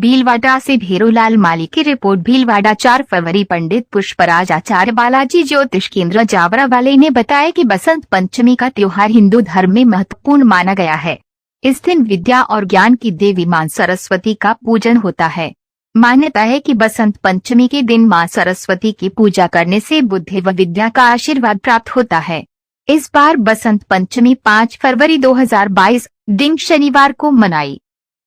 भीलवाड़ा से भीरूलाल माली की रिपोर्ट। भीलवाड़ा 4 फरवरी। पंडित पुष्पराज आचार्य बालाजी ज्योतिष केंद्र जावरावाले ने बताया कि बसंत पंचमी का त्योहार हिंदू धर्म में महत्वपूर्ण माना गया है। इस दिन विद्या और ज्ञान की देवी मां सरस्वती का पूजन होता है। मान्यता है कि बसंत पंचमी के दिन मां सरस्वती की पूजा करने से बुद्धि व विद्या का आशीर्वाद प्राप्त होता है। इस बार बसंत पंचमी 5 फरवरी 2022 दिन शनिवार को मनाई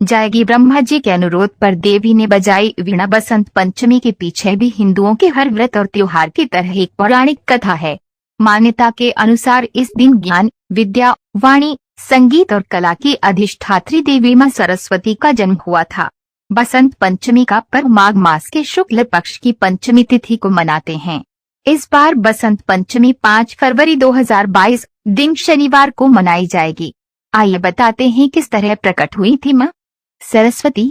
जाएगी। ब्रह्मा जी के अनुरोध पर देवी ने बजाई वीणा। बसंत पंचमी के पीछे भी हिंदुओं के हर व्रत और त्योहार की तरह एक पौराणिक कथा है। मान्यता के अनुसार इस दिन ज्ञान, विद्या, वाणी, संगीत और कला की अधिष्ठात्री देवी मां सरस्वती का जन्म हुआ था। बसंत पंचमी का पर्व माघ मास के शुक्ल पक्ष की पंचमी तिथि को मनाते हैं। इस बार बसंत पंचमी 5 फरवरी 2022 दिन शनिवार को मनाई जाएगी। आइए बताते हैं किस तरह प्रकट हुई थी मां सरस्वती,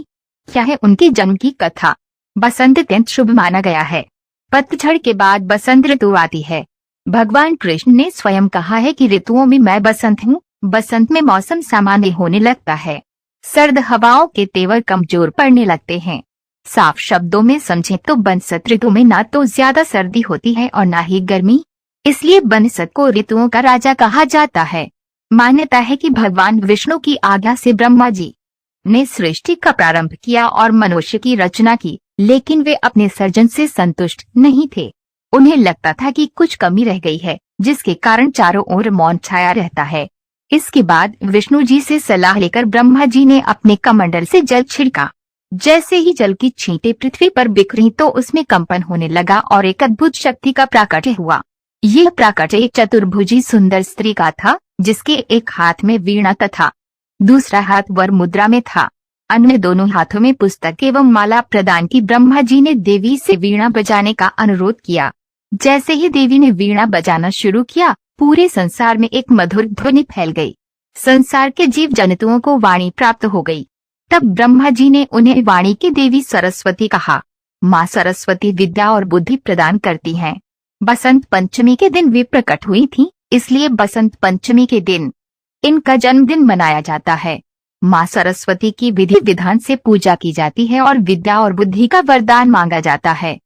क्या है उनके जन्म की कथा। बसंत अत्यंत शुभ माना गया है। पतझड़ के बाद बसंत ऋतु आती है। भगवान कृष्ण ने स्वयं कहा है कि ऋतुओं में मैं बसंत हूँ। बसंत में मौसम सामान्य होने लगता है। सर्द हवाओं के तेवर कमजोर पड़ने लगते हैं। साफ शब्दों में समझें तो बसंत ऋतु में ना तो ज्यादा सर्दी होती है और ना ही गर्मी, इसलिए बसंत को ऋतुओं का राजा कहा जाता है। मान्यता है कि भगवान विष्णु की आज्ञा से ब्रह्मा जी ने सृष्टि का प्रारंभ किया और मनुष्य की रचना की, लेकिन वे अपने सर्जन से संतुष्ट नहीं थे। उन्हें लगता था कि कुछ कमी रह गई है, जिसके कारण चारों ओर मौन छाया रहता है। इसके बाद विष्णु जी से सलाह लेकर ब्रह्मा जी ने अपने कमंडल से जल छिड़का। जैसे ही जल की छींटें पृथ्वी पर बिखरी तो उसमें कंपन होने लगा और एक अद्भुत शक्ति का प्राकट्य हुआ। यह प्राकट्य एक चतुर्भुजी सुंदर स्त्री का था, जिसके एक हाथ में वीणा तथा दूसरा हाथ वर मुद्रा में था। अन्य दोनों हाथों में पुस्तक एवं माला प्रदान की। ब्रह्मा जी ने देवी से वीणा बजाने का अनुरोध किया। जैसे ही देवी ने वीणा बजाना शुरू किया, पूरे संसार में एक मधुर ध्वनि फैल गई। संसार के जीव जंतुओं को वाणी प्राप्त हो गई। तब ब्रह्मा जी ने उन्हें वाणी की देवी सरस्वती कहा। माँ सरस्वती विद्या और बुद्धि प्रदान करती हैं। बसंत पंचमी के दिन वे प्रकट हुई थीं, इसलिए बसंत पंचमी के दिन इनका जन्मदिन मनाया जाता है। माँ सरस्वती की विधि विधान से पूजा की जाती है और विद्या और बुद्धि का वरदान मांगा जाता है।